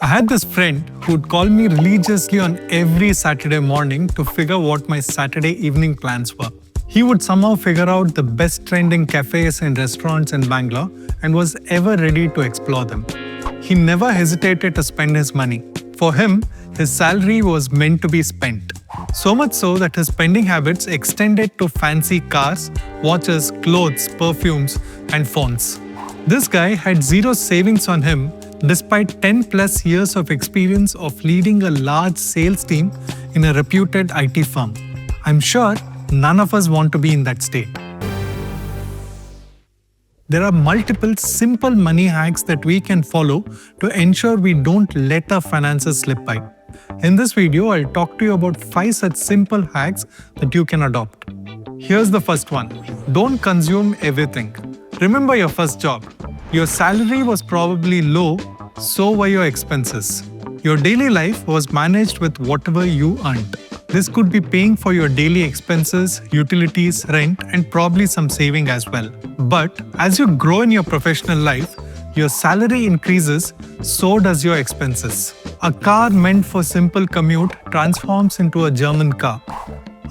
I had this friend who'd call me religiously on every Saturday morning to figure what my Saturday evening plans were. He would somehow figure out the best trending cafes and restaurants in Bangalore and was ever ready to explore them. He never hesitated to spend his money. For him, his salary was meant to be spent. So much so that his spending habits extended to fancy cars, watches, clothes, perfumes, and phones. This guy had zero savings on him despite 10 plus years of experience of leading a large sales team in a reputed IT firm. I'm sure none of us want to be in that state. There are multiple simple money hacks that we can follow to ensure we don't let our finances slip by. In this video, I'll talk to you about 5 such simple hacks that you can adopt. Here's the first one. Don't consume everything. Remember your first job. Your salary was probably low, so were your expenses. Your daily life was managed with whatever you earned. This could be paying for your daily expenses, utilities, rent, and probably some saving as well. But as you grow in your professional life, your salary increases, so does your expenses. A car meant for simple commute transforms into a German car.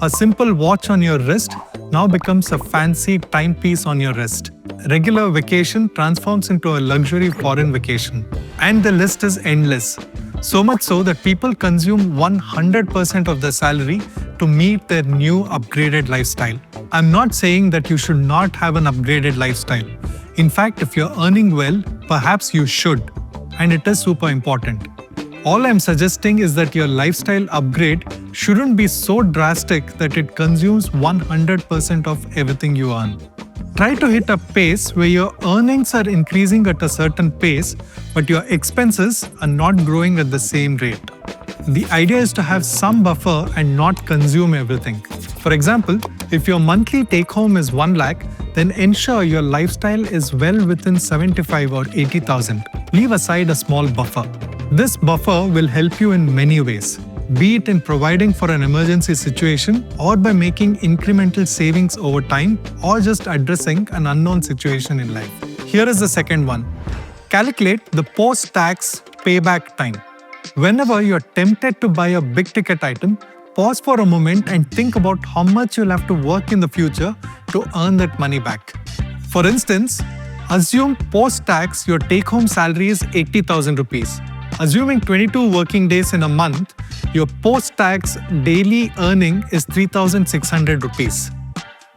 A simple watch on your wrist now becomes a fancy timepiece on your wrist. Regular vacation transforms into a luxury foreign vacation. And the list is endless. So much so that people consume 100% of their salary to meet their new upgraded lifestyle. I'm not saying that you should not have an upgraded lifestyle. In fact, if you're earning well, perhaps you should. And it is super important. All I'm suggesting is that your lifestyle upgrade shouldn't be so drastic that it consumes 100% of everything you earn. Try to hit a pace where your earnings are increasing at a certain pace, but your expenses are not growing at the same rate. The idea is to have some buffer and not consume everything. For example, if your monthly take-home is 1 lakh, then ensure your lifestyle is well within 75 or 80,000. Leave aside a small buffer. This buffer will help you in many ways, be it in providing for an emergency situation or by making incremental savings over time or just addressing an unknown situation in life. Here is the second one. Calculate the post-tax payback time. Whenever you're tempted to buy a big-ticket item, pause for a moment and think about how much you'll have to work in the future to earn that money back. For instance, assume post-tax your take-home salary is 80,000 rupees. Assuming 22 working days in a month, your post-tax daily earning is 3,600 rupees.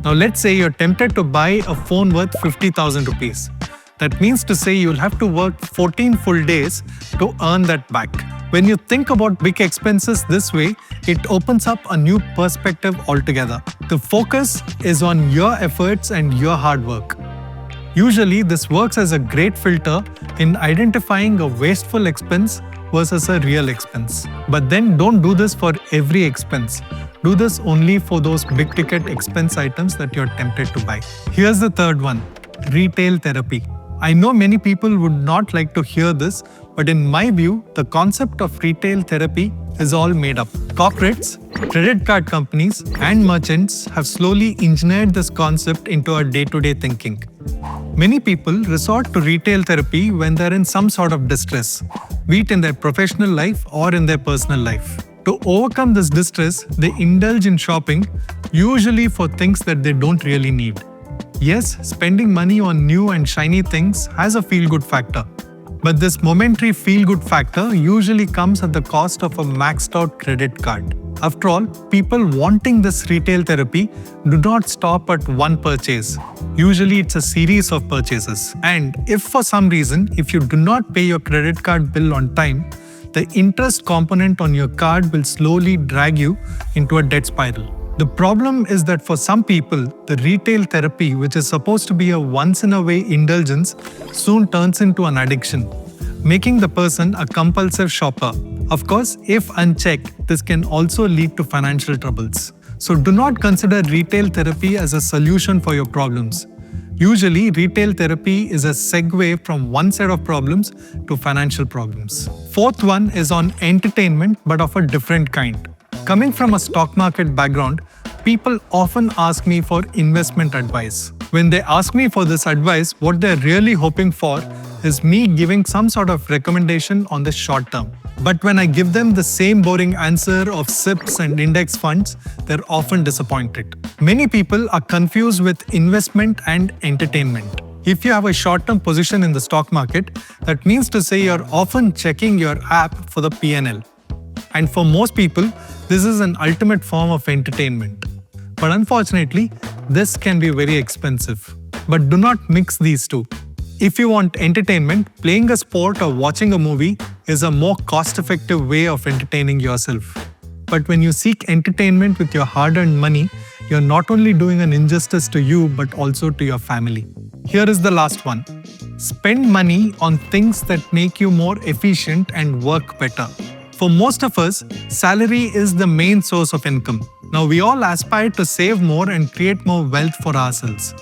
Now let's say you're tempted to buy a phone worth 50,000 rupees. That means to say you'll have to work 14 full days to earn that back. When you think about big expenses this way, it opens up a new perspective altogether. The focus is on your efforts and your hard work. Usually, this works as a great filter in identifying a wasteful expense versus a real expense. But then don't do this for every expense. Do this only for those big-ticket expense items that you're tempted to buy. Here's the third one, retail therapy. I know many people would not like to hear this, but in my view, the concept of retail therapy is all made up. Corporates, credit card companies, and merchants have slowly engineered this concept into our day-to-day thinking. Many people resort to retail therapy when they're in some sort of distress, be it in their professional life or in their personal life. To overcome this distress, they indulge in shopping, usually for things that they don't really need. Yes, spending money on new and shiny things has a feel-good factor. But this momentary feel-good factor usually comes at the cost of a maxed-out credit card. After all, people wanting this retail therapy do not stop at one purchase. Usually it's a series of purchases. And if for some reason, if you do not pay your credit card bill on time, the interest component on your card will slowly drag you into a debt spiral. The problem is that for some people, the retail therapy, which is supposed to be a once-in-a-way indulgence, soon turns into an addiction, making the person a compulsive shopper. Of course, if unchecked, this can also lead to financial troubles. So do not consider retail therapy as a solution for your problems. Usually, retail therapy is a segue from one set of problems to financial problems. Fourth one is on entertainment, but of a different kind. Coming from a stock market background, people often ask me for investment advice. When they ask me for this advice, what they're really hoping for is me giving some sort of recommendation on the short term. But when I give them the same boring answer of SIPs and index funds, they're often disappointed. Many people are confused with investment and entertainment. If you have a short-term position in the stock market, that means to say you're often checking your app for the P&L. And for most people, this is an ultimate form of entertainment. But unfortunately, this can be very expensive. But do not mix these two. If you want entertainment, playing a sport or watching a movie is a more cost-effective way of entertaining yourself. But when you seek entertainment with your hard-earned money, you're not only doing an injustice to you but also to your family. Here is the last one. Spend money on things that make you more efficient and work better. For most of us, salary is the main source of income. Now, we all aspire to save more and create more wealth for ourselves.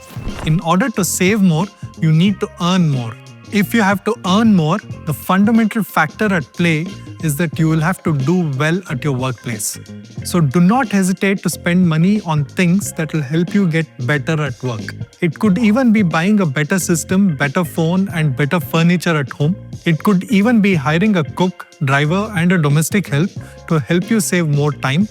In order to save more, you need to earn more. If you have to earn more, the fundamental factor at play is that you will have to do well at your workplace. So do not hesitate to spend money on things that will help you get better at work. It could even be buying a better system, better phone, and better furniture at home. It could even be hiring a cook, driver, and a domestic help to help you save more time.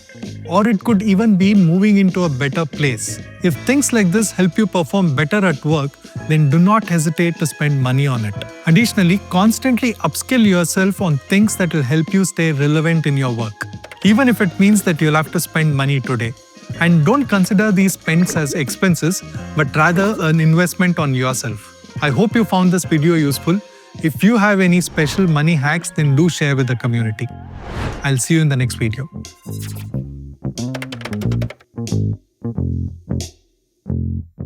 Or it could even be moving into a better place. If things like this help you perform better at work, then do not hesitate to spend money on it. Additionally, constantly upskill yourself on things that will help you stay relevant in your work, even if it means that you'll have to spend money today. And don't consider these spends as expenses, but rather an investment on yourself. I hope you found this video useful. If you have any special money hacks, then do share with the community. I'll see you in the next video.